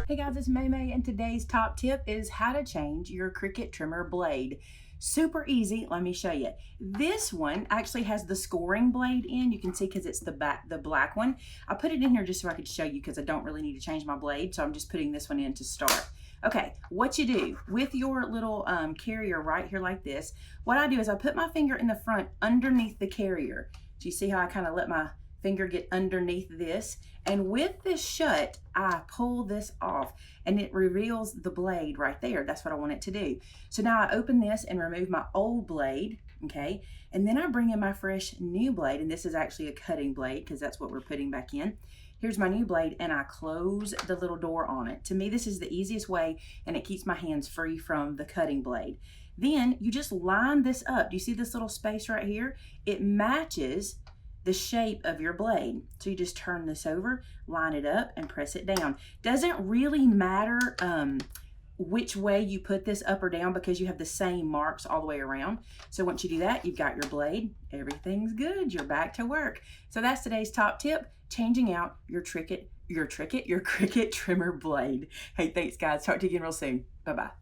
Hey guys, it's Maymay, and today's top tip is how to change your Cricut trimmer blade. Super easy. Let me show you. This one actually has the scoring blade in. You can see because it's the black one. I put it in here just so I could show you because I don't really need to change my blade, so I'm just putting this one in to start. Okay, what you do with your little carrier right here like this, what I do is I put my finger in the front underneath the carrier. Do you see how I kind of let my finger get underneath this? And with this shut, I pull this off and it reveals the blade right there. That's what I want it to do. So now I open this and remove my old blade, okay? And then I bring in my fresh new blade, and this is actually a cutting blade because that's what we're putting back in. Here's my new blade, and I close the little door on it. To me, this is the easiest way, and it keeps my hands free from the cutting blade. Then you just line this up. Do you see this little space right here? It matches the shape of your blade. So you just turn this over, line it up, and press it down. Doesn't really matter which way you put this up or down because you have the same marks all the way around. So once you do that, you've got your blade. Everything's good. You're back to work. So that's today's top tip, changing out your Cricut trimmer blade. Hey, thanks guys. Talk to you again real soon. Bye-bye.